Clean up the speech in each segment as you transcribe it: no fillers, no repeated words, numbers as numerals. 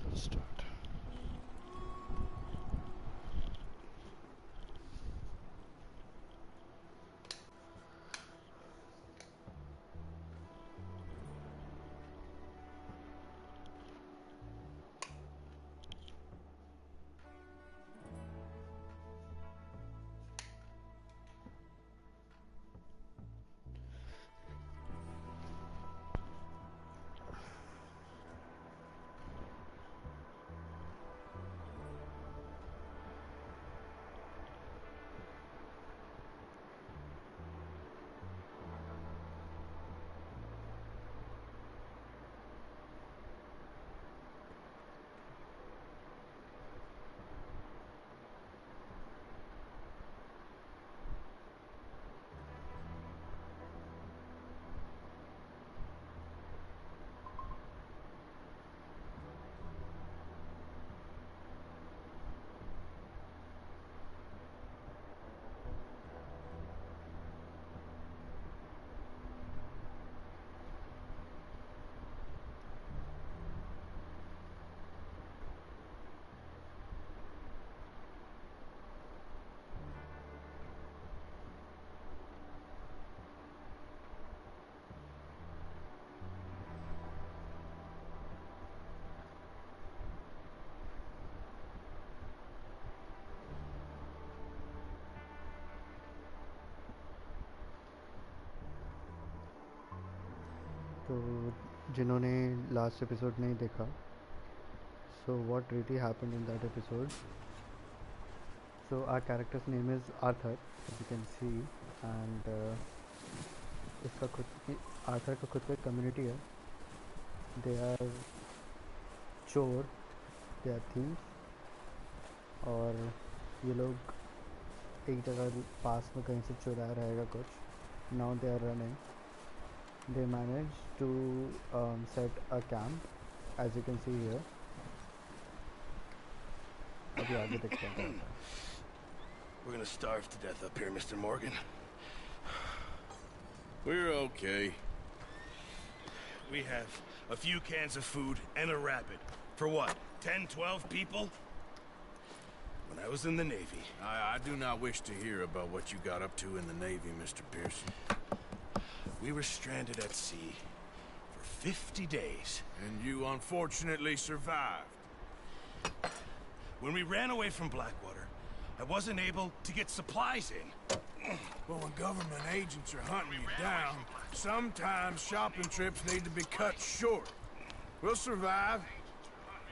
Let's start. तो जिन्होंने last episode नहीं देखा, so what really happened in that episode? So our character's name is Arthur, as you can see, and इसका खुद Arthur का खुद का कम्युनिटी है. दे आर चोर, दे आर थीव, और ये लोग एक जगह पास में कहीं से चुराया रहेगा कुछ. Now they are running. They managed to set a camp, as you can see here. अभी आगे देखते हैं. We're gonna starve to death up here, Mr. Morgan. We're okay. We have a few cans of food and a rabbit. For what? 10, 12 people? When I was in the Navy. I do not wish to hear about what you got up to in the Navy, Mr. Pearson. We were stranded at sea for 50 days. And you unfortunately survived. When we ran away from Blackwater, I wasn't able to get supplies in. Well, when government agents are hunting you down, sometimes shopping trips need to be cut short. We'll survive.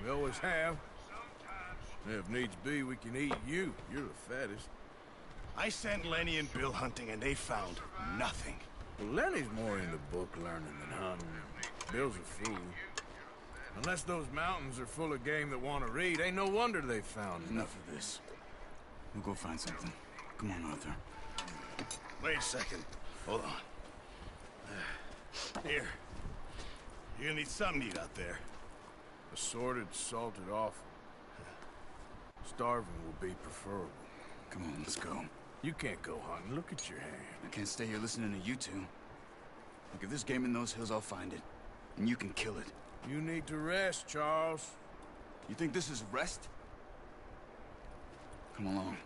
We always have. If needs be, we can eat you. You're the fattest. I sent Lenny and Bill hunting, and they found nothing. Well, Lenny's more into book learning than hunting. Bill's a fool. Unless those mountains are full of game that want to read, ain't no wonder they found Enough of this. We'll go find something. Come on, Arthur. Wait a second. Hold on. Here. You're gonna need something to eat out there. Assorted, salted offal. Starving will be preferable. Come on, let's go. You can't go hunting. Look at your hand. I can't stay here listening to you two. Look, if there's game in those hills, I'll find it. And you can kill it. You need to rest, Charles. You think this is rest? Come along.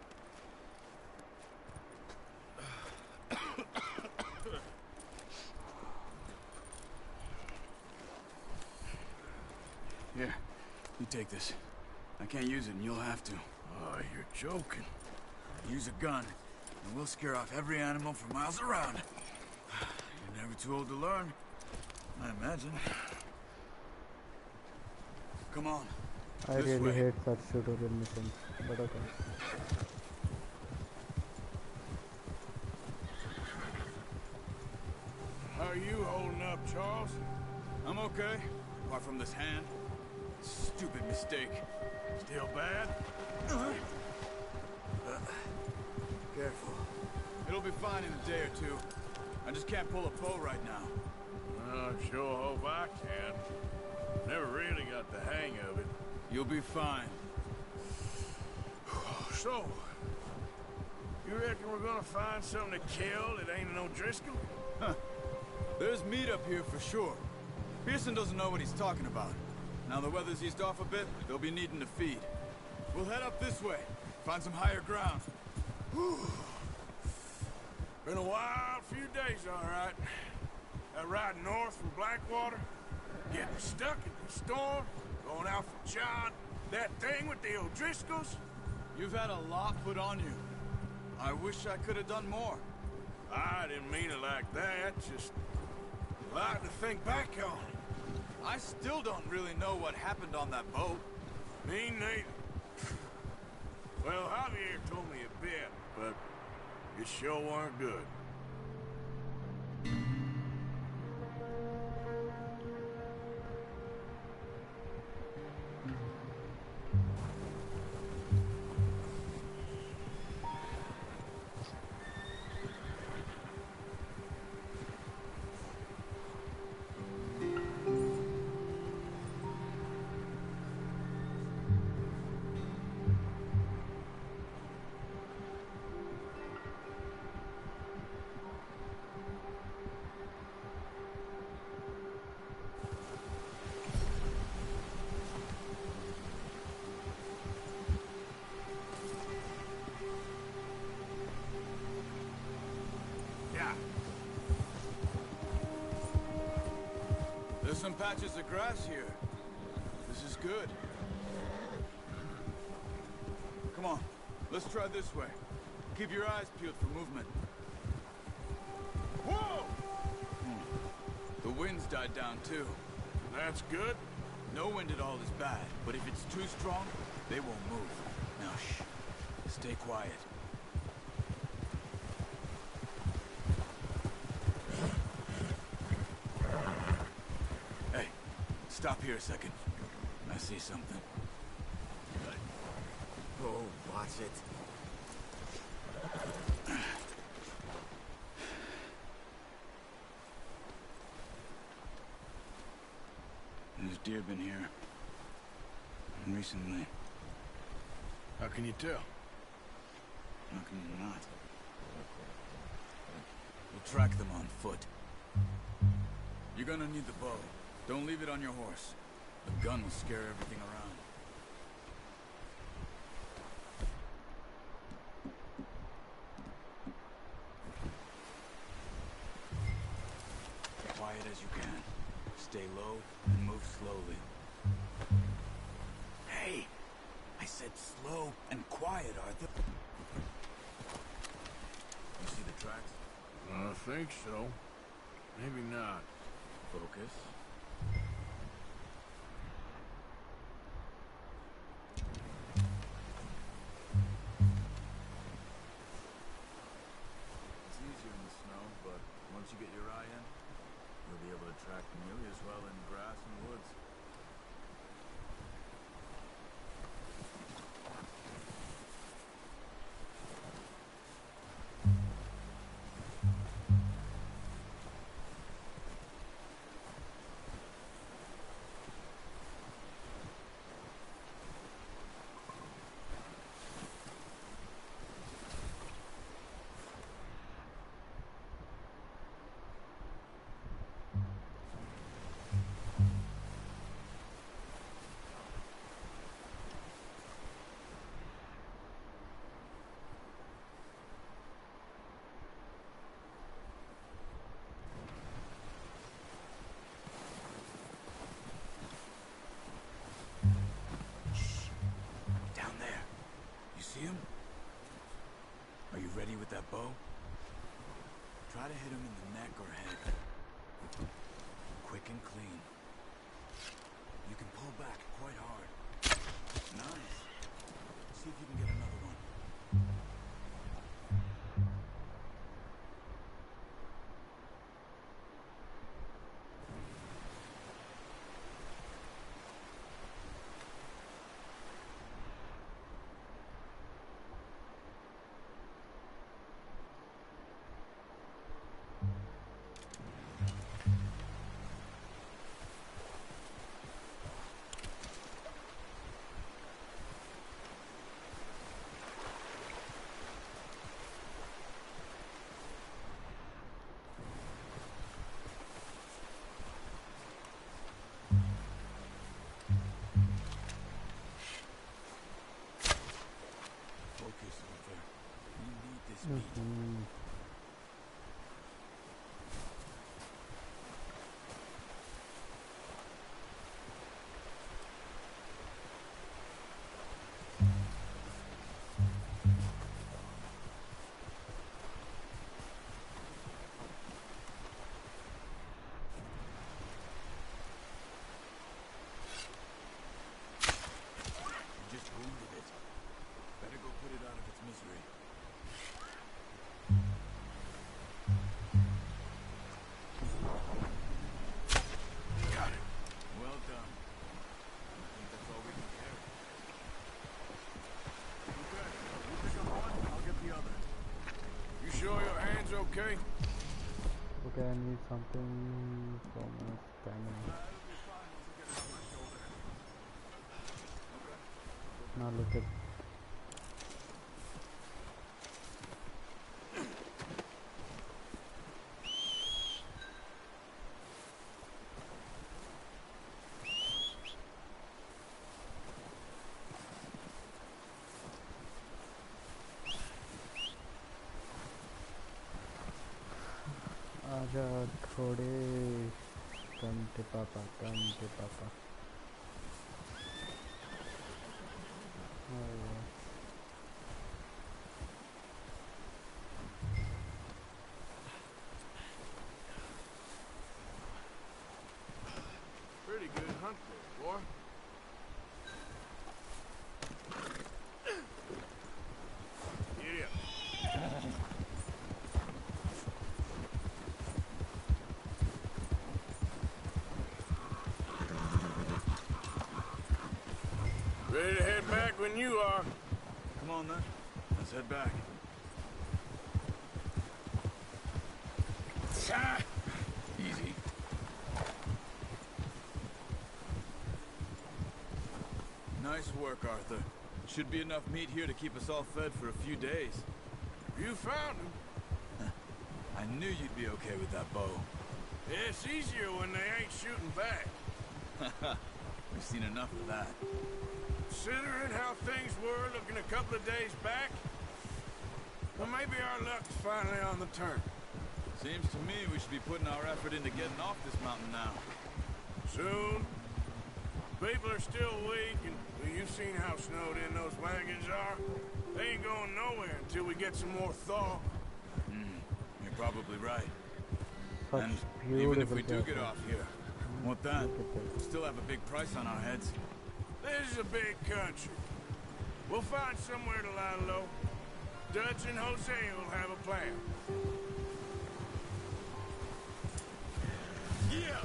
Here, you take this. I can't use it, and you'll have to. Oh, you're joking. Use a gun, and we'll scare off every animal for miles around. You're never too old to learn, I imagine. Come on. I really hate such tutorial missions, but okay. How are you holding up, Charles? I'm okay, apart from this hand. Stupid mistake. Still bad? Careful. It'll be fine in a day or two. I just can't pull a bow right now. I sure hope I can. Never really got the hang of it. You'll be fine. So, you reckon we're gonna find something to kill that ain't no Driscoll? Huh. There's meat up here for sure. Pearson doesn't know what he's talking about. Now the weather's eased off a bit, they'll be needing to feed. We'll head up this way, find some higher ground. Whew. Been a wild few days, all right. That ride north from Blackwater, getting stuck in the storm, going out for John, that thing with the O'Driscolls. You've had a lot put on you. I wish I could have done more. I didn't mean it like that, just a lot to think back on. I still don't really know what happened on that boat. Me neither. Well, Javier told me a bit, but it sure weren't good. Yeah. There's some patches of grass here. This is good. Come on, let's try this way. Keep your eyes peeled for movement. Whoa! The wind's died down too. That's good. No wind at all is bad, but if it's too strong, they won't move. Now shh. Stay quiet. Hey, stop here a second. I see something. Oh, watch it. There's deer been here. Recently. How can you tell? How can you not? We'll track them on foot. You're gonna need the bow. Don't leave it on your horse. The gun will scare everything around. Quiet as you can. Stay low and move slowly. Hey! I said slow and quiet, Arthur. You see the tracks? I think so. Maybe not. Focus. It's easier in the snow, but once you get your eye in, you'll be able to track nearly as well in grass and woods. Down there. You see him? Are you ready with that bow? Try to hit him in the neck or head. Quick and clean. You can pull back quite hard. Nice. See if you can get another one. this meat. You just wounded it. Better go put it out of its misery. Got it. Well done. I think that's all we can carry. Okay, you pick up one, I'll get the other. You sure your hand's okay? Okay, I need something from a stamina. It'll be fine once I get it on my shoulder. Okay. Now look at आजा घोड़े कंटे पापा Oh, Pretty good hunt there, boy. Yeah. Ready to head back when you are. Come on then. Let's head back. Ah, Easy. Nice work, Arthur. Should be enough meat here to keep us all fed for a few days. you found him. I knew you'd be okay with that bow. It's easier when they ain't shooting back. We've seen enough of that. Considering how things were looking a couple of days back, well, maybe our luck's finally on the turn. Seems to me we should be putting our effort into getting off this mountain now. Soon. People are still weak, and well, you've seen how snowed in those wagons are. They ain't going nowhere until we get some more thaw. You're probably right. such And beautiful even if we do castle. get off here, what then? Look at We'll this. still have a big price on our heads. This is a big country. We'll find somewhere to lie low. Dutch and Jose will have a plan. Yeah!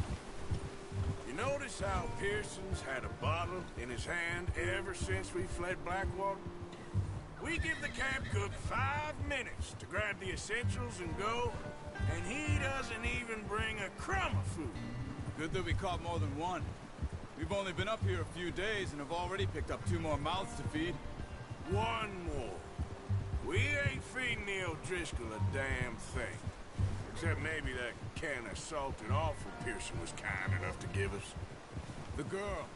You notice how Pearson's had a bottle in his hand ever since we fled Blackwater? We give the camp cook 5 minutes to grab the essentials and go, and he doesn't even bring a crumb of food. Good that we caught more than one. We've only been up here a few days and have already picked up 2 more mouths to feed. One more. We ain't feeding the O'Driscoll a damn thing. Except maybe that can of salted offal Pearson was kind enough to give us. The girl,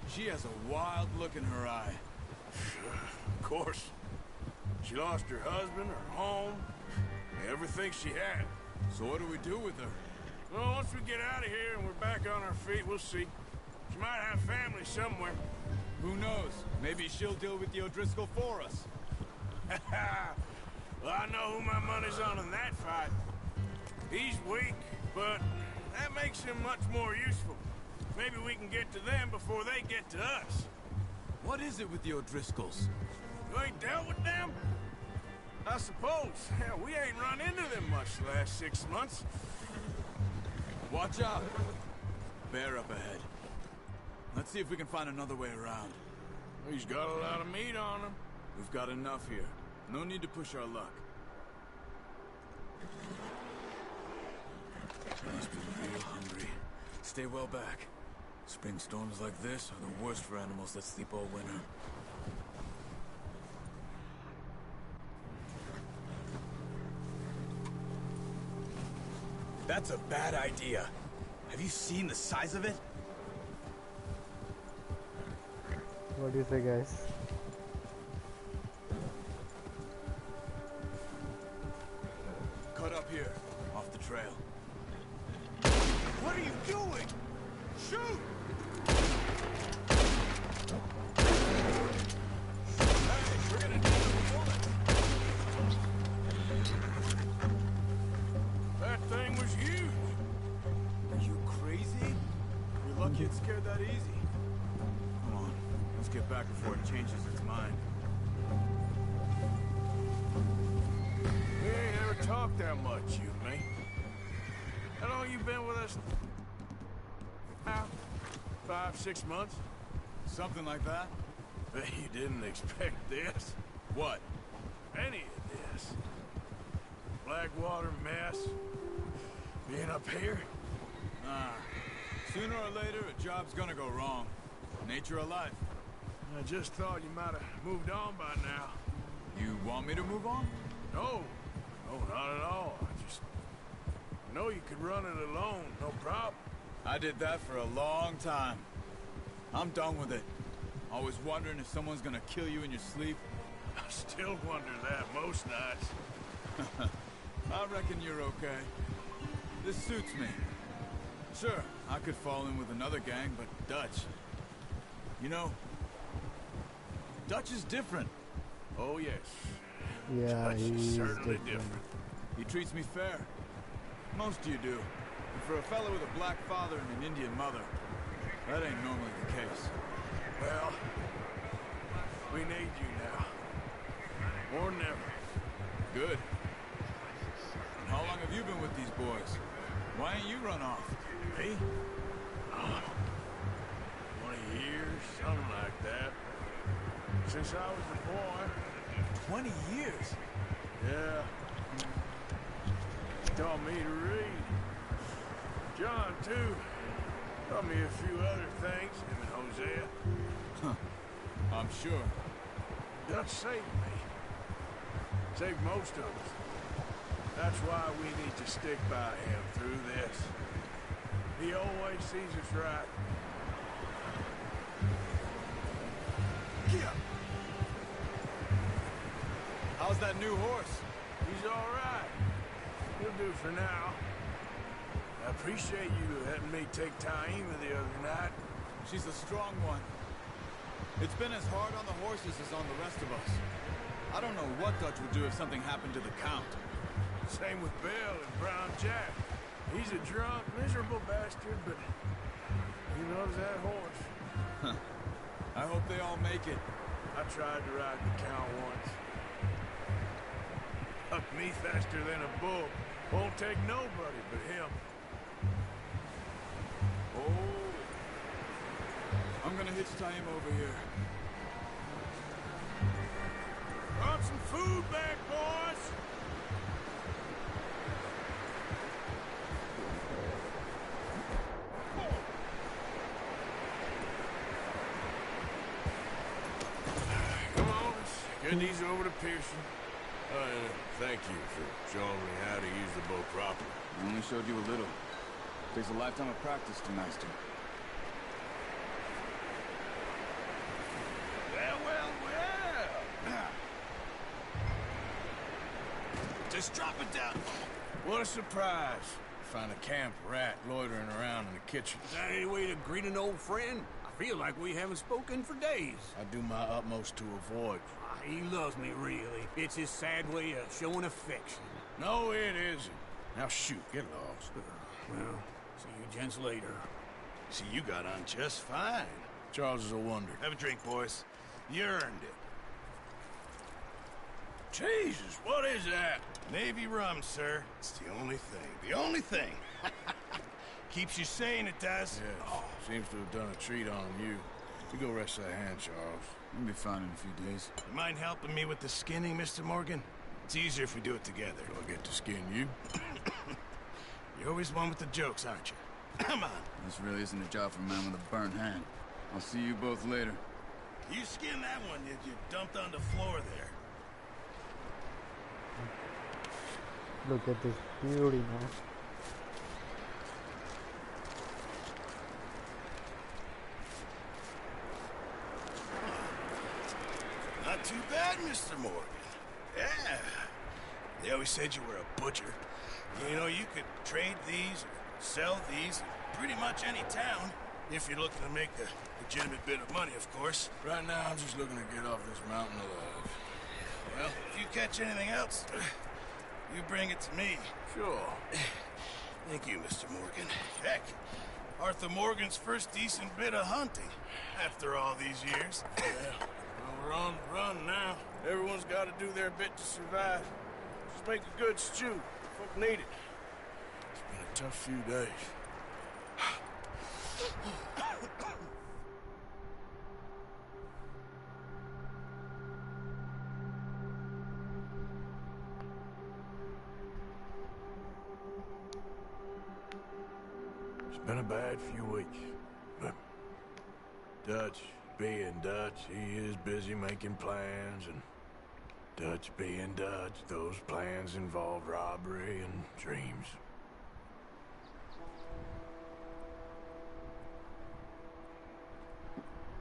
she has a wild look in her eye. Of course. She lost her husband, her home, everything she had. So what do we do with her? Well, once we get out of here and we're back on our feet, we'll see. She might have family somewhere. Who knows? Maybe she'll deal with the O'Driscoll for us. Well, I know who my money's on in that fight. He's weak, but that makes him much more useful. Maybe we can get to them before they get to us. What is it with the O'Driscolls? You ain't dealt with them? I suppose. Hell, we ain't run into them much the last 6 months. Watch out! Bear up ahead. Let's see if we can find another way around. He's got a lot of meat on him. We've got enough here. No need to push our luck. Must be real hungry. Stay well back. Spring storms like this are the worst for animals that sleep all winter. That's a bad idea. Have you seen the size of it? What do you say, guys? trail. What are you doing? Shoot! Hey, we're gonna need a bullet. That thing was huge. Are you crazy? You're lucky it scared that easy. Come on, let's get back before it changes its mind. We ain't ever talked that much, you and me. How long you been with us now? 5, 6 months? Something like that? Bet you didn't expect this. What? Any of this. Blackwater mess. Being up here? Nah. Sooner or later, a job's gonna go wrong. Nature of life. I just thought you might have moved on by now. You want me to move on? No. No, not at all. I just know you could run it alone, no problem. I did that for a long time. I'm done with it. Always wondering if someone's gonna kill you in your sleep. I still wonder that most nights. I reckon you're okay. This suits me. Sure, I could fall in with another gang, but Dutch... You know, Dutch is different. Oh, yes. Yeah, Dutch he is is certainly different. different. He treats me fair. Most of you do. And for a fellow with a black father and an Indian mother, that ain't normally the case. Well, we need you now. More than ever. Good. And how long have you been with these boys? Why ain't you run off? Me? Oh, 20 years, something like that. Since I was a boy. 20 years? Yeah. Taught me to read. John, too. Taught me a few other things, him and Hosea. Huh. I'm sure. Dutch saved me. Saved most of us. That's why we need to stick by him through this. He always sees us right. Yeah. How's that new horse? He's all right. He'll do for now. I appreciate you letting me take Taima the other night. She's a strong one. It's been as hard on the horses as on the rest of us. I don't know what Dutch would do if something happened to the Count. Same with Bill and Brown Jack. He's a drunk, miserable bastard, but he loves that horse. Huh. I hope they all make it. I tried to ride the Count once. Hucked me faster than a bull. Won't take nobody but him. Oh. I'm gonna hitch Taima over here. Brought some food back, boys! Come on, let's get these over to Pearson. Thank you for showing me how to use the bow properly. I only showed you a little. Takes a lifetime of practice to master. Well. Just drop it down. What a surprise. Find a camp rat loitering around in the kitchen. Is that any way to greet an old friend? I feel like we haven't spoken for days. I do my utmost to avoid. He loves me, really. It's his sad way of showing affection. No, it isn't. Now shoot, get lost. Well, see you gents later. See, you got on just fine. Charles is a wonder. Have a drink, boys. You earned it. Jesus, what is that? Navy rum, sir. It's the only thing. The only thing. Keeps you sane, it does. Yes, seems to have done a treat on you. You go rest that hand, Charles. You'll be fine in a few days. You mind helping me with the skinning, Mr. Morgan? It's easier if we do it together. Do I get to skin you? You're always one with the jokes, aren't you? Come on. This really isn't a job for a man with a burnt hand. I'll see you both later. You skinned that one that you dumped on the floor there. Look at this beauty now. Not too bad, Mr. Morgan. Yeah. They always said you were a butcher. You know, you could trade these, or sell these, in pretty much any town, if you're looking to make a legitimate bit of money, of course. Right now, I'm just looking to get off this mountain alive. Well, if you catch anything else, you bring it to me. Sure. Thank you, Mr. Morgan. Heck, Arthur Morgan's first decent bit of hunting, after all these years. Yeah, well, we're on the run now. Everyone's got to do their bit to survive. Just make a good stew. Folk need it. It's been a tough few days. It's been a bad few weeks, but Dutch being Dutch, he is busy making plans, and Dutch being Dutch, those plans involve robbery and dreams.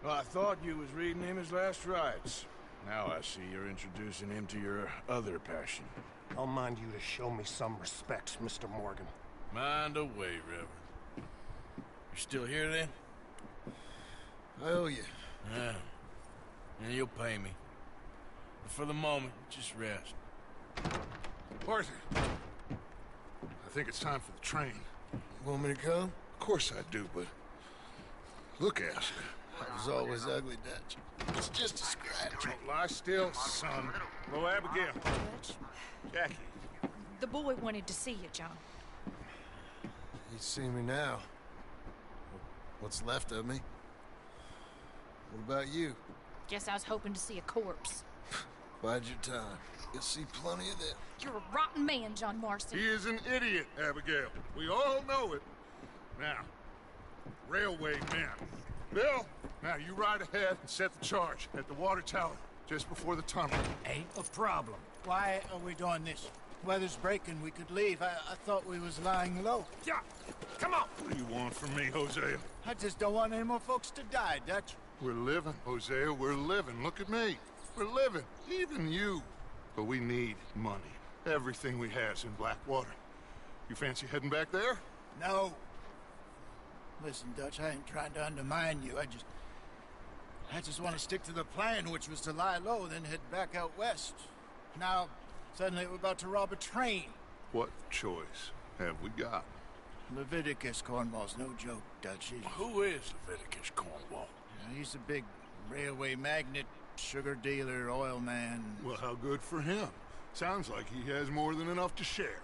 Well, I thought you was reading him his last rites. Now I see you're introducing him to your other passion. I'll mind you to show me some respect, Mr. Morgan. Mind away, Reverend. You're still here, then? I owe you. Yeah. And you'll pay me. But for the moment, just rest. Arthur, I think it's time for the train. You want me to come? Of course I do, but look at you. I was always ugly, Dutch. It's just a scratch. Don't lie still, son. Hello, Abigail. Jackie. The boy wanted to see you, John. He's seen me now. What's left of me? What about you? Guess I was hoping to see a corpse. Bide your time. You'll see plenty of them. You're a rotten man, John Marston. He is an idiot, Abigail. We all know it. Now, railway men. Bill, now you ride ahead and set the charge at the water tower just before the tunnel. Ain't a problem. Why are we doing this? Weather's breaking, we could leave. I thought we was lying low. Yeah, come on. What do you want from me, Hosea? I just don't want any more folks to die, Dutch. We're living, Hosea, we're living. Look at me. We're living, even you. But we need money. Everything we has in Blackwater. You fancy heading back there? No. Listen, Dutch, I ain't trying to undermine you. I just want to stick to the plan, which was to lie low, then head back out west. Now, suddenly we're about to rob a train. What choice have we got? Leviticus Cornwall's no joke, Dutch. Who is Leviticus Cornwall? He's a big railway magnate, sugar dealer, oil man. Well, how good for him. Sounds like he has more than enough to share.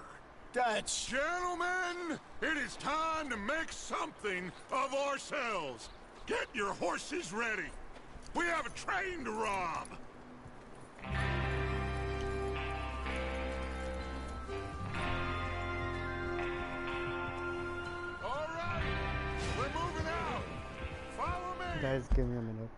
Dutch! Gentlemen, it is time to make something of ourselves. Get your horses ready. We have a train to rob. All right, we're moving out. Follow me. Guys, give me a minute.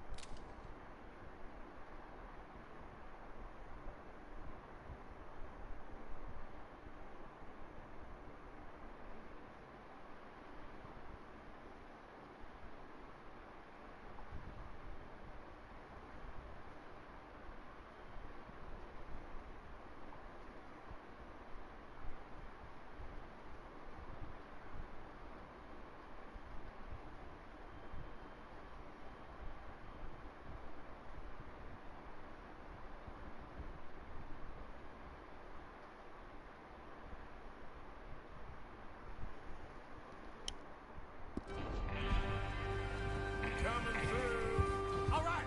Coming through. All right.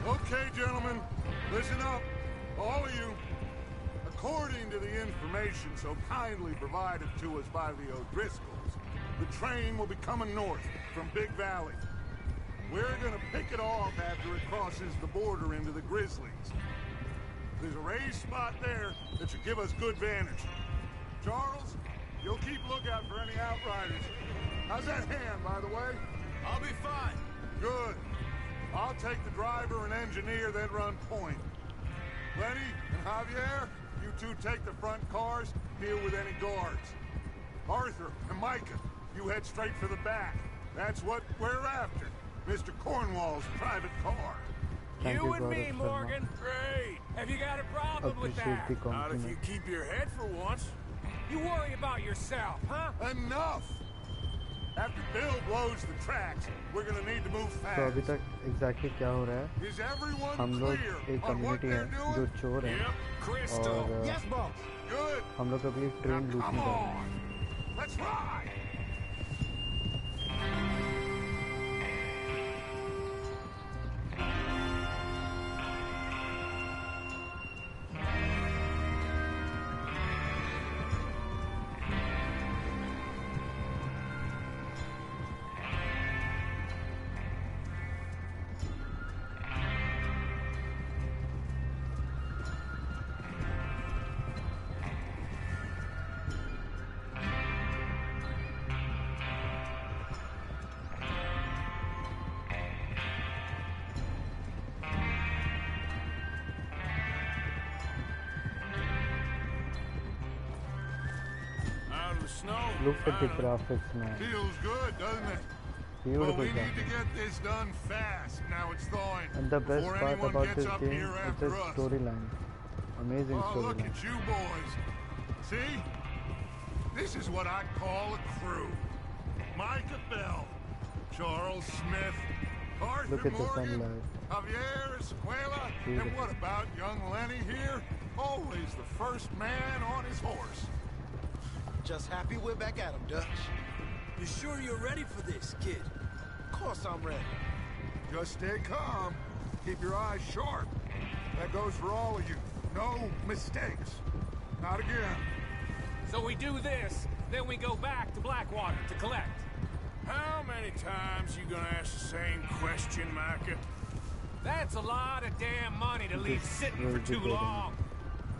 Okay, gentlemen, listen up, all of you. According to the information so kindly provided to us by the O'Driscolls, the train will be coming north from Big Valley. We're gonna pick it off after it crosses the border into the Grizzlies. There's a raised spot there that should give us good vantage. Charles, you'll keep lookout for any outriders. How's that hand, by the way? I'll be fine. Good. I'll take the driver and engineer that run point. Lenny and Javier, You two take the front cars, deal with any guards. Arthur and Micah, you head straight for the back. That's what we're after. Mr. Cornwall's private car. Thank you, You and me, Gaurav Sharma. Morgan. Great. Have you got a problem with Appreciate that? the Not if you compliment. keep your head for once. You worry about yourself, huh? Enough! After Bill blows the tracks, we're gonna need to move fast. तो अभी तक exactly क्या हो रहा है? Is everyone हम लोग clear एक on what कम्युनिटी they're है जो doing? चोर है Yep, Crystal. और Yes, boss. Good. हम लोग अभी एक ट्रेन Now, लूटने come जा रहे हैं. on. Let's ride. Out of the snow. Look at the finally. graphics, man. Feels good, doesn't it? Well, Beautiful we need to graphics. get this done fast. Now it's thawing. And the best Before part anyone about gets this up game here is after the us. storyline. Amazing Oh, look storyline. at you boys. See? This is what I call a crew. Micah Bell, Charles Smith, Arthur Look at the Morgan, sunlight. Javier Escuela, and Beautiful. what about young Lenny here? Always the first man on his horse. Just happy we're back at him, Dutch. You sure you're ready for this, kid? Of course I'm ready. Just stay calm. Keep your eyes sharp. That goes for all of you. No mistakes. Not again. So we do this, then we go back to Blackwater to collect. How many times you gonna ask the same question, Micah? That's a lot of damn money to leave This sitting will for be too good. long.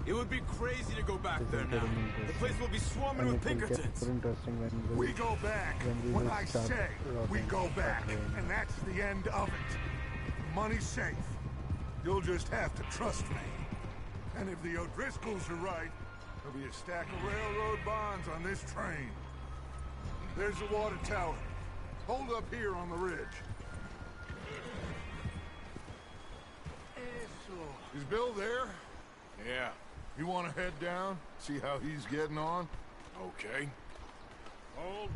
It would be crazy to go back This there is now. getting The interesting. place will be swarming And with it will get Pinkertons. more interesting when We go back. when we When will I start say we robbing go back. that way. And that's the end of it. Money's safe. You'll just have to trust me. And if the O'Driscolls are right, there'll be a stack of railroad bonds on this train. There's the water tower. Hold up here on the ridge. Is Bill there? Yeah, You want to head down? See how he's getting on? okay. Hold.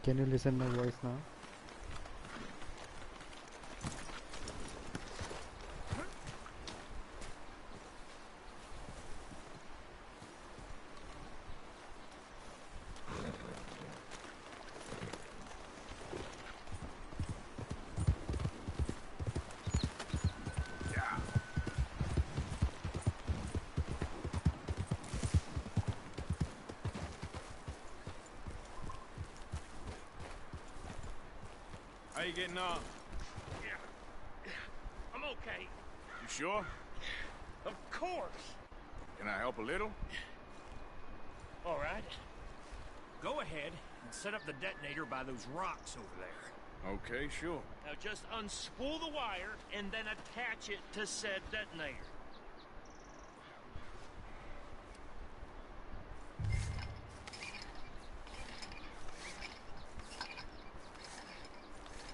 Can you listen my voice now? How you getting on? Yeah. I'm okay. You sure? Of course. Can I help a little? All right. Go ahead and set up the detonator by those rocks over there. Okay, sure. Now just unspool the wire and then attach it to said detonator.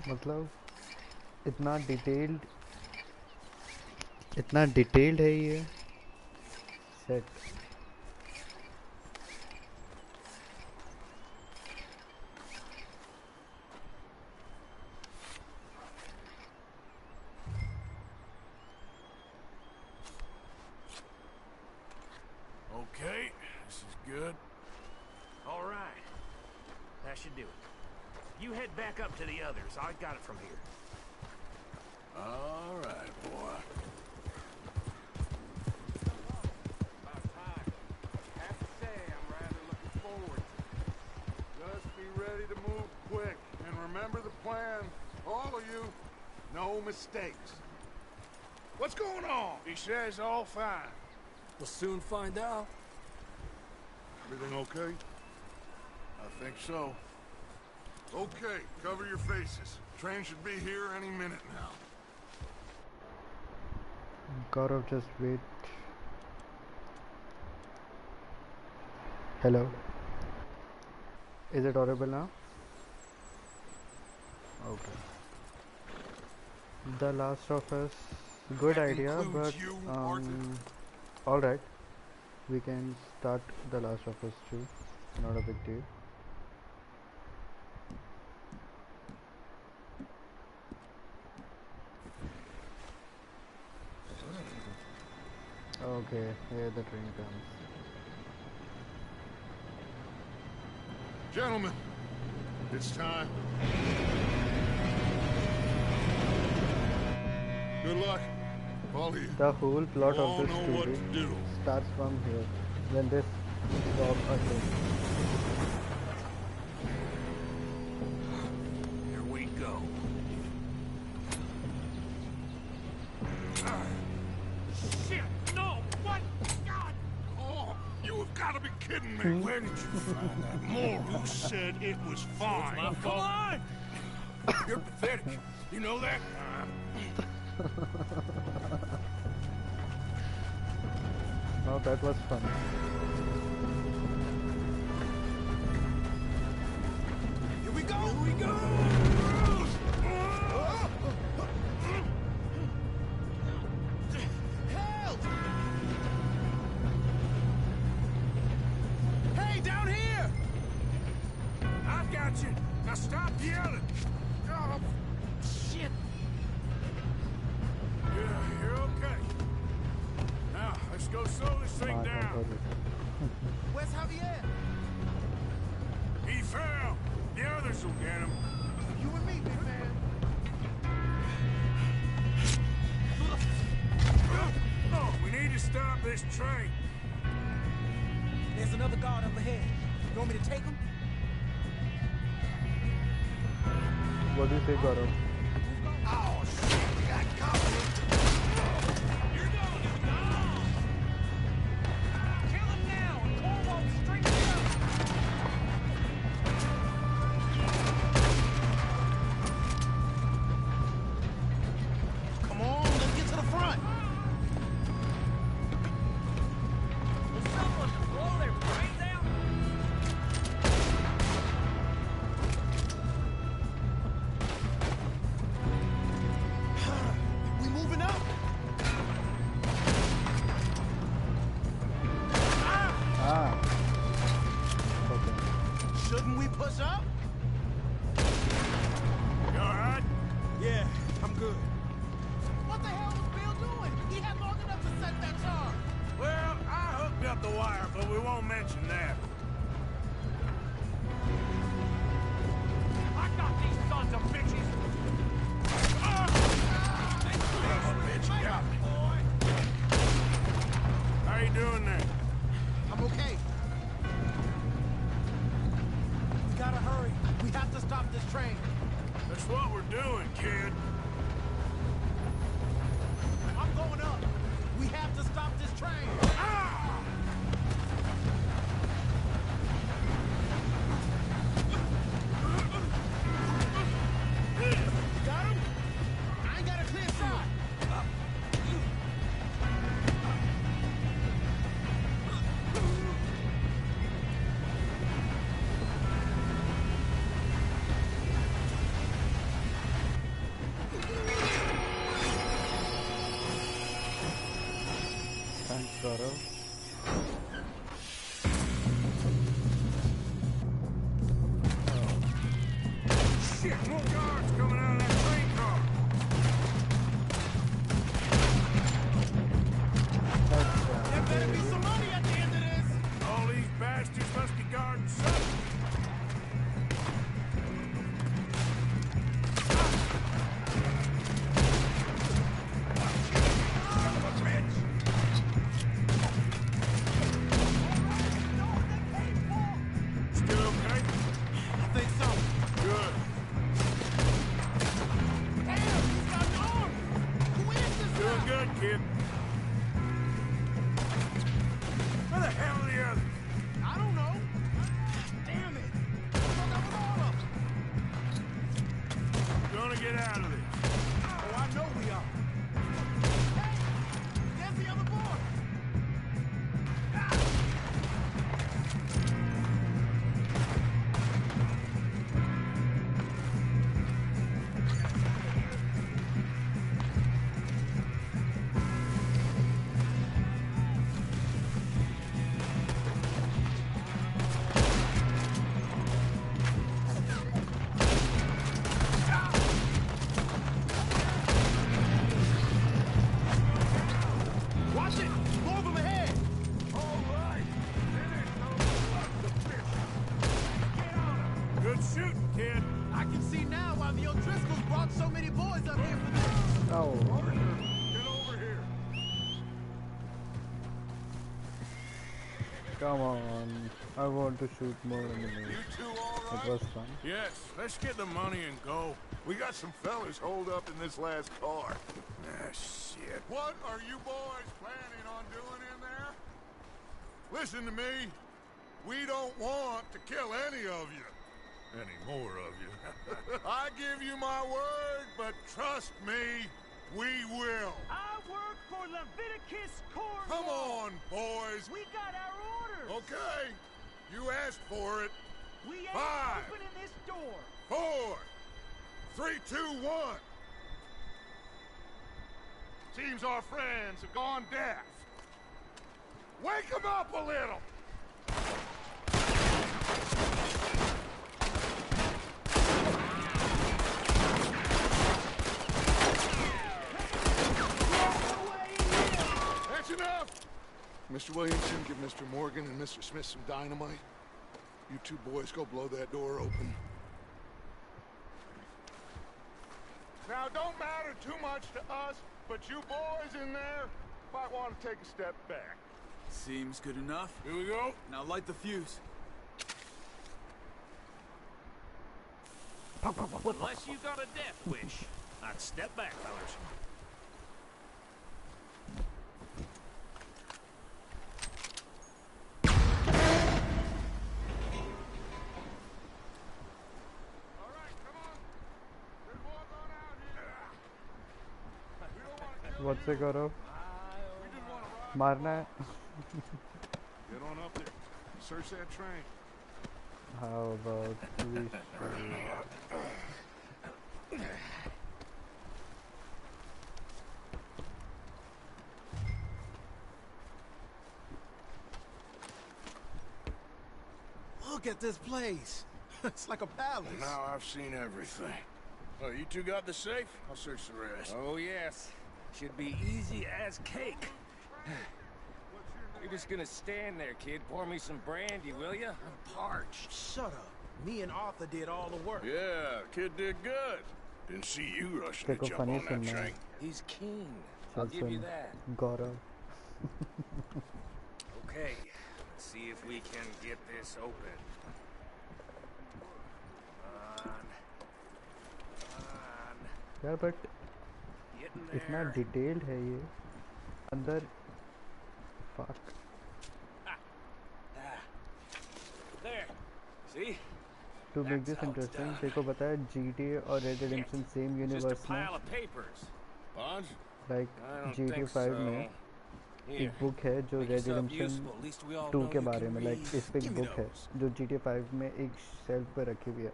मतलब इतना detailed है ये set. Okay, this is good. All right. That should do it. You head back up to the others. I got it from here. All right, boy. About time. I have to say, I'm rather looking forward to it. Just be ready to move quick. And remember the plan. All of you, no mistakes. What's going on? He says all fine. We'll soon find out. Everything okay? I think so. Okay, cover your faces. Train should be here any minute now. Gaurav, just wait. Hello. Is it audible now? Okay. The Last of Us, good That idea, but includes you, Arthur? all right. We can start The Last of Us 2. Not a big deal. Okay, here the train comes. Gentlemen, it's time. Good luck. All of you. The whole plot You of all this know what story to do. starts from here, when this rob a train. Here we go. Shit! No! What? God! Oh, you have got to be kidding me. Where did you find that moron? You said it was fine. My fault. Come on! You're pathetic. You know that? Now that was fun. Here we go! Here we go! Help! Hey, down here! I've got you. Now stop yelling. Oh, Shit! Yeah, you're okay. Now, let's go slow this thing down. Where's Javier? he fell. The others will get him. You and me, big man. Oh, we need to stop this train. There's another guard up ahead. You want me to take him? What do you say, Gaurav? Oh, shit, we got company. You're going to die! Kill him now! And Corvo string it up! Come on, let's get to the front. Will someone blow their brains out? We moving up? Ah. Okay. Shouldn't we push up? You all right? Yeah, I'm good. What the hell was Bill doing? He had long enough to set that charge. Well, I hooked up the wire, but we won't mention that. I got these sons of bitches! Bitch, got me. How you doing there? I'm okay. We gotta hurry. We have to stop this train. That's what we're doing, kid. I'm going up. We have to stop this train. Ah! Got him? I ain't got a clear shot. Thanks, Gaurav. Shit, more guards coming out of that train car. There better be some money at the end of this. All these bastards must be guarding something. Still okay? I think so. Good. can see now why the O'Driscolls brought so many boys up here for this. Oh, Get over here. come on. I want to shoot more enemies. You two all It right? was fun. Yes, let's get the money and go. We got some fellas holed up in this last car. Ah, shit. What are you boys planning on doing in there? Listen to me. We don't want to kill any of you. Any more of you. I give you my word, but trust me, we will. I work for Leviticus Court. Come on, boys. We got our orders. Okay. You asked for it. We ain't 5, opening this door. 4, 3, 2, 1. Seems our friends have gone deaf. Wake them up a little. That's enough. Mr. Williamson, give Mr. Morgan and Mr. Smith some dynamite. You two boys go blow that door open. Now, don't matter too much to us, but you boys in there might want to take a step back. Seems good enough. Here we go. Now light the fuse. Unless you got a death wish. I'd step back, fellas. All right, come on. Let's walk on out here. We don't want to kill What's it, Gaurav? We just want to ride. मारना है. Get on up there. Search that train. How about we shoot? Look at this place. It's like a palace. Now I've seen everything. Oh, you two got the safe? I'll search the rest. Oh, yes. Should be easy as cake. You're just gonna stand there, kid. Pour me some brandy, will ya? I'm parched. Shut up. Me and Arthur did all the work. Yeah, kid did good. Didn't see you rushing Take to a jump on funny that thing, man. train. He's keen. Chal I'll give you sun, that. Gaurav. Okay, let's see if we can get this open. Come on. यार but Getting इतना there. Detailed है ये अंदर. Fuck. There. See? To make this That's how it's interesting, done. देखो बताया GTA और Red Redemption same Just a universe में, pile of papers. Bonds? like I don't GTA think 5 so. में Here. एक book है जो Make Red yourself Redemption useful. At least we all 2 know के you बारे can में, like read. इस पे एक Give me बुक है those. जो GTA 5 में एक शेल्फ पे रखी हुई है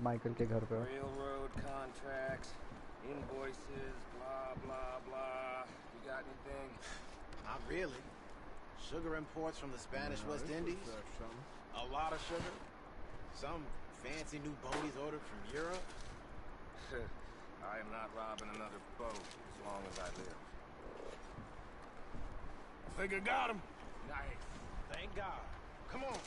माइकल के घर पे. Railroad contracts, invoices, blah, blah, blah. You got anything? Not really. Sugar imports from the Spanish West Indies. A lot of sugar. Some fancy new boaties ordered from Europe. I am not robbing another boat as long as I live. I think I got him. Nice. Thank God. Come on.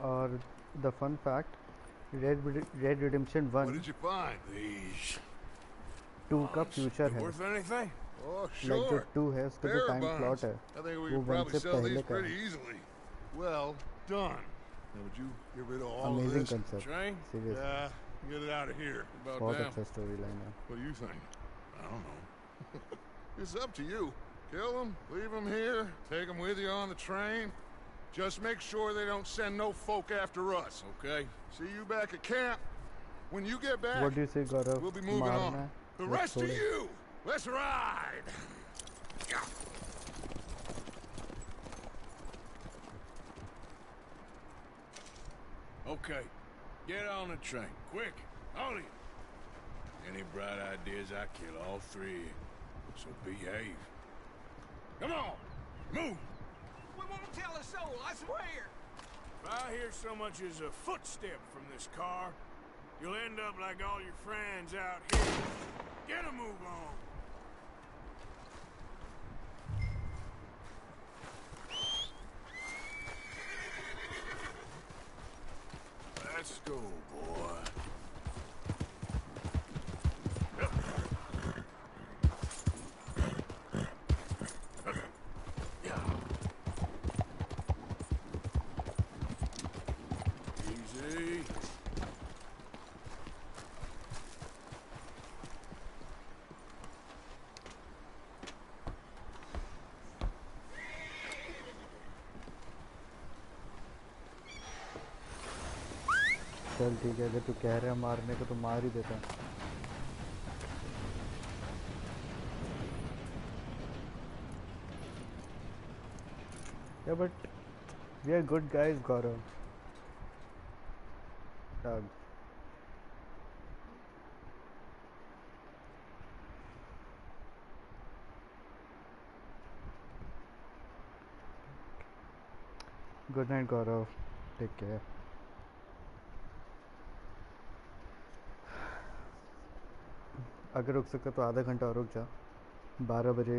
और the fun fact, Red Redemption What 1 did you find? These. 2 का bonds. Future है, Worth anything? Oh, like sure. जो 2 है उसका जो Bearer time bonds. Plot है I think we वो could 1 probably से sell पहले these का pretty है. easily. Well done. Now, would you get rid of all of Amazing this? concept, Train? seriously. Yeah, get it out of here. About बहुत now. अच्छा story line है. What do you think? I don't know. It's up to you. Kill them, leave them here, take them with you on the train. Just make sure they don't send no folk after us, okay? See you back at camp. When you get back, What do you say, Gaurav? we'll be moving मारना on. है The या rest of छोड़े? you, let's ride! Okay. Get on the train. Quick. All of you. Any bright ideas, I kill all three. So behave. Come on. Move. We won't tell a soul, I swear. If I hear so much as a footstep from this car, You'll end up like all your friends out here. Get a move on. Let's go, boy. Easy. चल ठीक है, अगर तू कह रहा है मारने को तो मार ही देता. Yeah, but we are good guys, Gaurav. Doug. Good night, Gaurav. Take care. अगर रुक सकता तो आधा घंटा और रुक जा. 12 बजे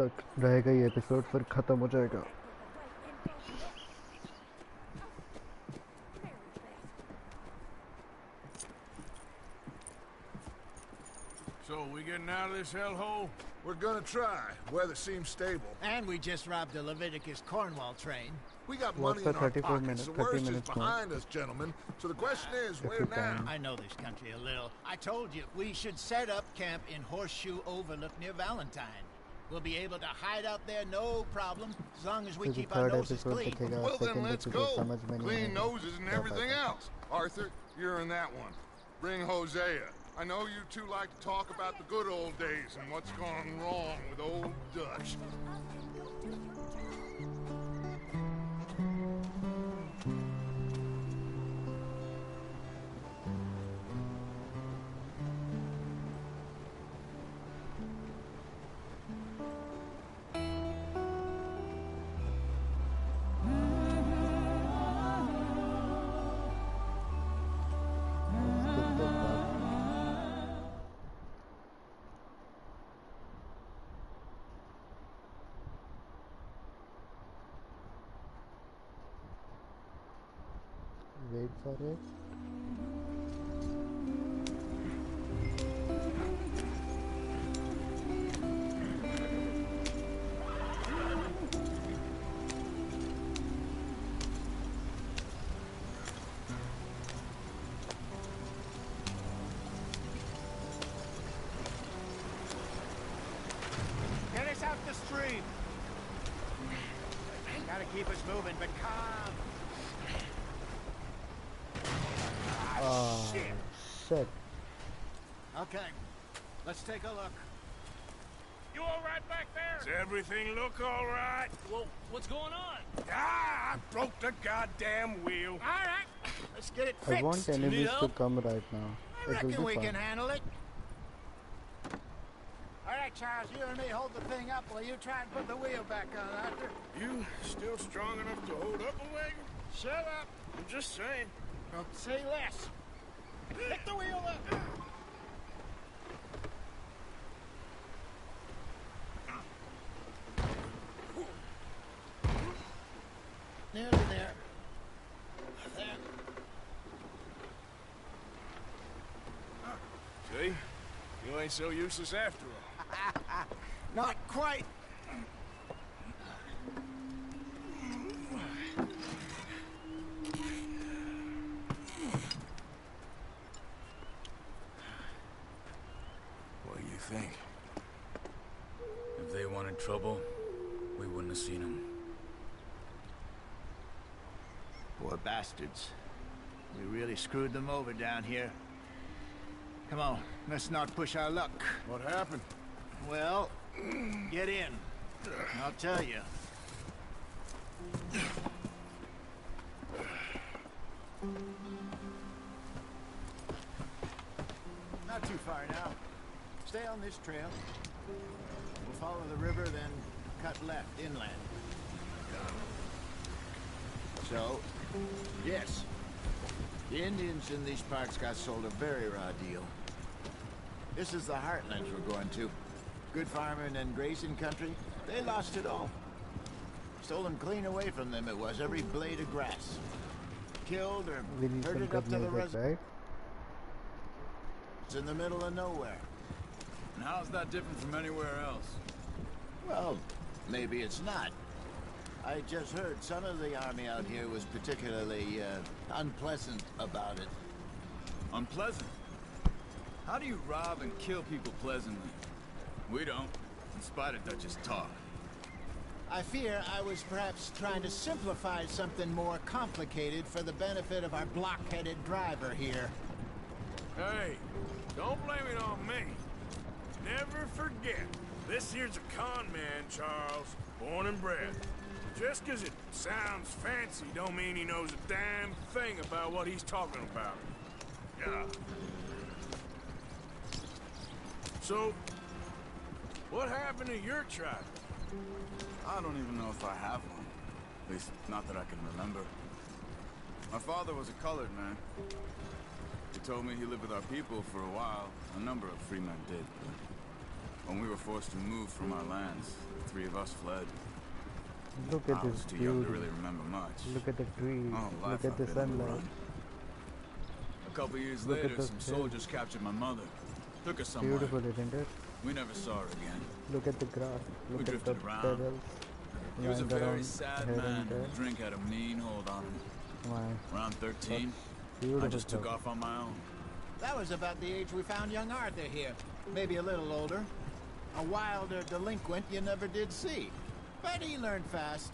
तक रहेगा ये एपिसोड, फिर ख़त्म हो जाएगा. So, we getting out of this hellhole? We're gonna try. Weather seems stable. And we just robbed a Leviticus Cornwall train. We got What's money in the our 34 pockets. minutes- The 30 worst is minutes more? behind us, gentlemen. So the question is, If where you now? can. I know this country a little. I told you, we should set up camp in Horseshoe Overlook near Valentine. We'll be able to hide out there, no problem, as long as we फिर keep our third noses episode clean. दिखेगा. Well, then second let's episode go. समझ में नहीं Clean आएगा noses and क्या everything पता. else. Arthur, you're in that one. Bring Hosea. I know you two like to talk about the good old days and what's gone wrong with old Dutch. Skip that part. Wait for it. Get us out the stream. Gotta keep us moving, but calm. Shit. Shit. Okay, let's take a look. You all right back there? Does everything look all right? Well, what's going on? Ah, I broke the goddamn wheel. All right, let's get it I fixed. want enemies to help? come right now. I It will reckon be we fun. can handle it. All right, Charles, you and me hold the thing up while you try and put the wheel back on, Arthur. You still strong enough to hold up a wagon? Shut up. I'm just saying. Don't say less. Pick the wheel up. Nearly there. There. See? You ain't so useless after all. Not quite. What do you think? If they wanted trouble, we wouldn't have seen them. Poor bastards. We really screwed them over down here. Come on, let's not push our luck. What happened? Well, get in. I'll tell you. Not too far now. Stay on this trail. We'll follow the river, then cut left inland. So, yes. The Indians in these parts got sold a very raw deal. This is the heartlands we're going to. Good farming and grazing country, they lost it all. Stolen clean away from them it was, every blade of grass. Killed or We need some herded good up to the music, reservoir. right? It's in the middle of nowhere. And how's that different from anywhere else? Well, maybe it's not. I just heard some of the army out here was particularly unpleasant about it. Unpleasant? How do you rob and kill people pleasantly? We don't, in spite of Dutch's talk. I fear I was perhaps trying to simplify something more complicated for the benefit of our block-headed driver here. Hey, don't blame it on me. Never forget, this here's a con man, Charles, born and bred. Just 'cause it sounds fancy don't mean he knows a damn thing about what he's talking about. Yeah. So, what happened to your tribe? I don't even know if I have one. At least, not that I can remember. My father was a colored man. He told me he lived with our people for a while. A number of free men did. But when we were forced to move from our lands, the three of us fled. Look at I was this too young to beauty. really remember much. Look at the trees. Oh, Look at the sunlight. A couple years Look at later, those some hills. soldiers captured my mother. Took her somewhere. Beautiful, isn't it? We never saw her again. Look at the grass. Look at the drifted around. pebbles. He was a lying very around sad here man. and there. Drink had a mean hold on him. Why? Around 13, Beautiful I just took stuff. off on my own. That was about the age we found young Arthur here. Maybe a little older. A wilder delinquent you never did see. But he learned fast.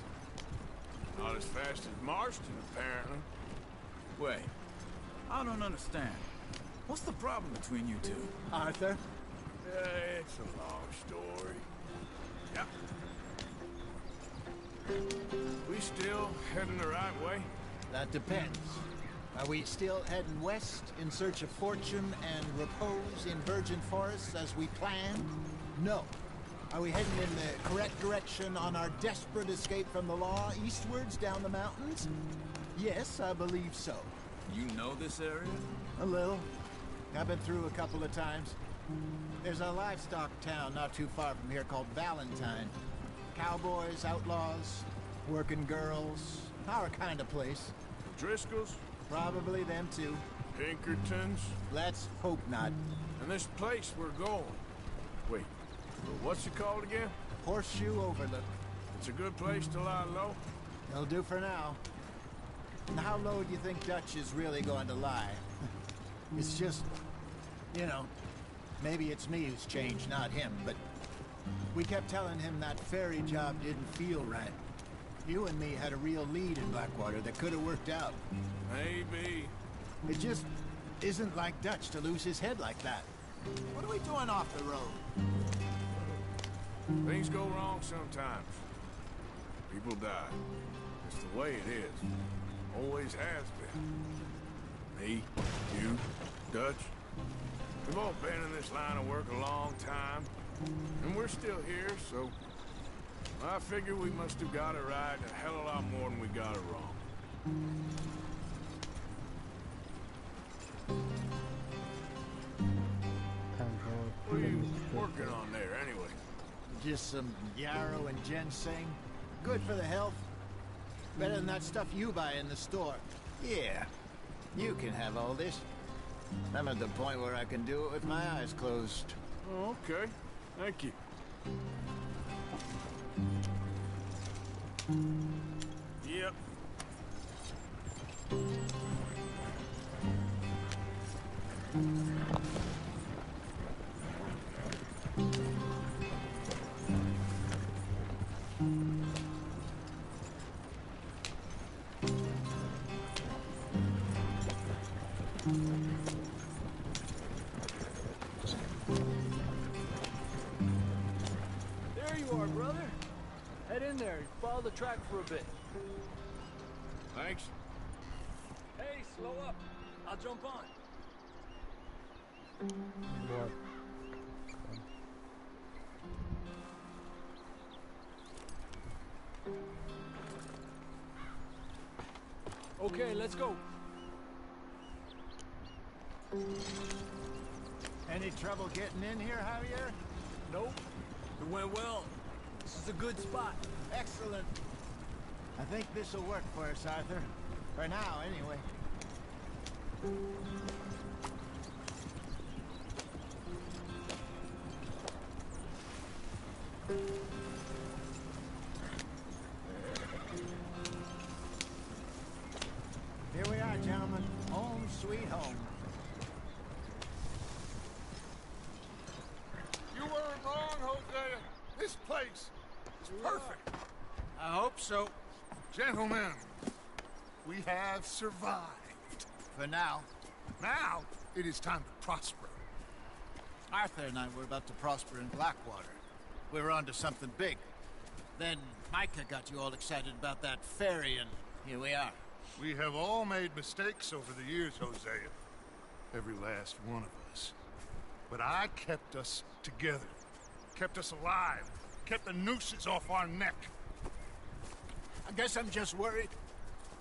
Not as fast as Marston, apparently. Wait, I don't understand. What's the problem between you two? Arthur? It's a long story. Yep. We still heading the right way? That depends. Are we still heading west in search of fortune and repose in virgin forests as we planned? No. Are we heading in the correct direction on our desperate escape from the law eastwards down the mountains? Yes, I believe so. You know this area? A little. I've been through a couple of times. There's a livestock town not too far from here called Valentine. Cowboys, outlaws, working girls, our kind of place. Driscolls? Probably them too. Pinkertons? Let's hope not. And this place we're going. Wait, what's it called again? Horseshoe Overlook. It's a good place to lie low? It'll do for now. And how low do you think Dutch is really going to lie? It's just, you know, maybe it's me who's changed, not him, but we kept telling him that ferry job didn't feel right. You and me had a real lead in Blackwater that could have worked out. Maybe. It just isn't like Dutch to lose his head like that. What are we doing off the road? Things go wrong sometimes. People die. It's the way it is. Always has been. Me, you, Dutch. We've all been in this line of work a long time. And we're still here, so I figure we must have got it right a hell of a lot more than we got it wrong. What are you working on there, anyway? Just some yarrow and ginseng. Good for the health. Better than that stuff you buy in the store. Yeah, you can have all this. I'm at the point where I can do it with my eyes closed. Oh, okay. Thank you. Yep. There you are, brother. Head in there and follow the track for a bit. Thanks. Hey, slow up. I'll jump on. What? Okay, let's go. Any trouble getting in here, Javier? Nope. It went well. This is a good spot. Excellent. I think this'll work for us, Arthur. For now, anyway. Here we are, gentlemen. Home sweet home. You weren't wrong, Hosea. This place is perfect. I hope so. Gentlemen, we have survived. For now. Now, it is time to prosper. Arthur and I were about to prosper in Blackwater. We were onto something big. Then Micah got you all excited about that ferry, and here we are. We have all made mistakes over the years, Hosea. Every last one of us. But I kept us together. Kept us alive. Kept the nooses off our neck. I guess I'm just worried.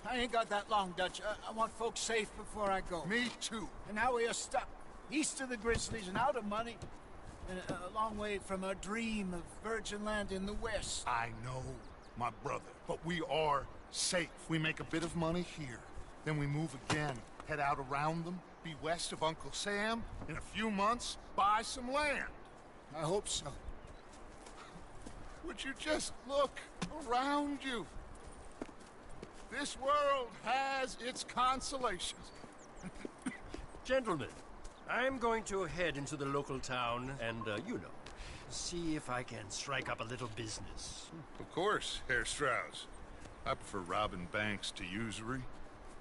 I ain't got that long, Dutch. I want folks safe before I go. Me too. And now we are stuck. East of the Grizzlies and out of money. And a long way from our dream of virgin land in the west. I know, my brother. But we are safe. We make a bit of money here. Then we move again. Head out around them. Be west of Uncle Sam. In a few months, buy some land. I hope so. Would you just look around you? This world has its consolations. Gentlemen, I'm going to head into the local town and, see if I can strike up a little business. Of course, Herr Strauss. I prefer robbing banks to usury.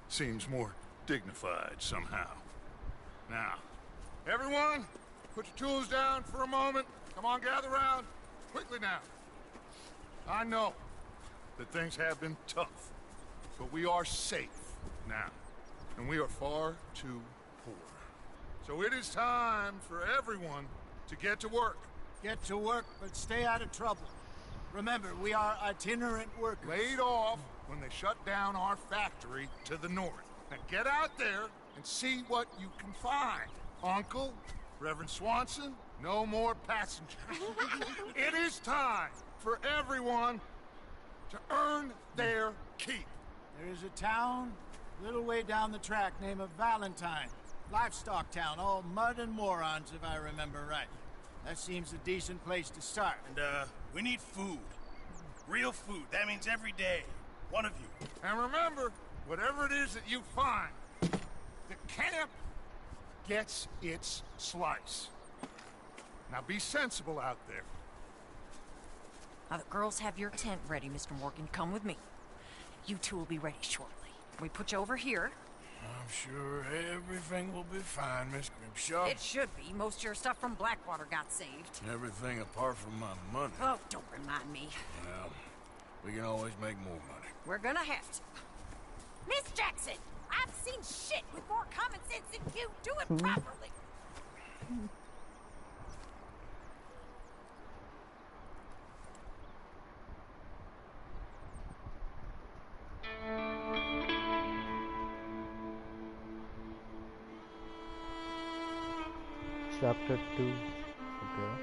Seems more dignified somehow. Now, everyone, put your tools down for a moment. Come on, gather round. Quickly now. I know that things have been tough, but we are safe now, and we are far too poor. So it is time for everyone to get to work. Get to work, but stay out of trouble. Remember, we are itinerant workers. Laid off when they shut down our factory to the north. Now get out there and see what you can find. Uncle, Reverend Swanson, no more passengers. It is time for everyone to earn their keep. There is a town a little way down the track named Valentine. Livestock town, all mud and morons, if I remember right. That seems a decent place to start. And, we need food. Real food. That means every day. One of you. And remember, whatever it is that you find, the camp gets its slice. Now be sensible out there. Now the girls have your tent ready, Mr. Morgan. Come with me. You two will be ready shortly. We put you over here. I'm sure everything will be fine, Miss Grimshaw. It should be. Most of your stuff from Blackwater got saved. Everything apart from my money. Oh, don't remind me. Well, we can always make more money. We're gonna have to. Miss Jackson, I've seen shit with more common sense than you. Do it properly. Chapter 2. Okay.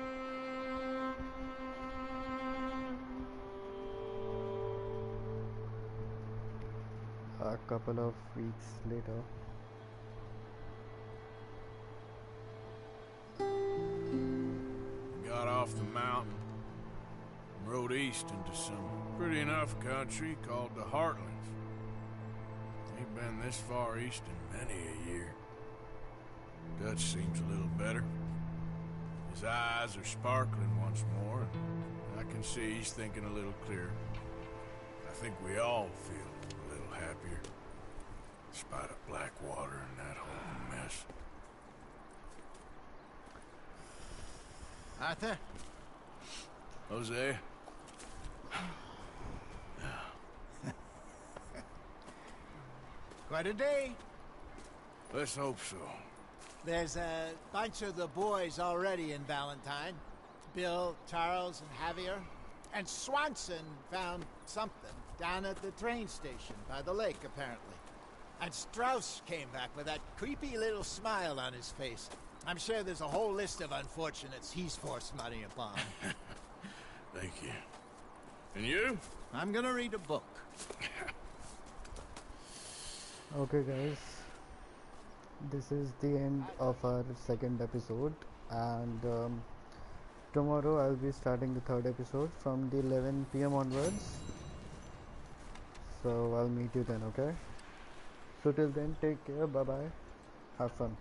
A couple of weeks later. Got off the mountain and rode east into some pretty enough country called the Heartlands. Ain't been this far east in many a year. Dutch seems a little better. His eyes are sparkling once more, and I can see he's thinking a little clearer. I think we all feel a little happier, in spite of Blackwater and that whole mess. Arthur? Jose? Quite a day. Let's hope so. There's a bunch of the boys already in Valentine. Bill, Charles, and Javier. And Swanson found something down at the train station by the lake, apparently. And Strauss came back with that creepy little smile on his face. I'm sure there's a whole list of unfortunates he's forced money upon. Thank you. And you? I'm gonna read a book. Okay, guys. This is the end of our second episode, and tomorrow I'll be starting the third episode from the 11 p.m. onwards. So I'll meet you then, okay? So till then, take care, bye bye, have fun.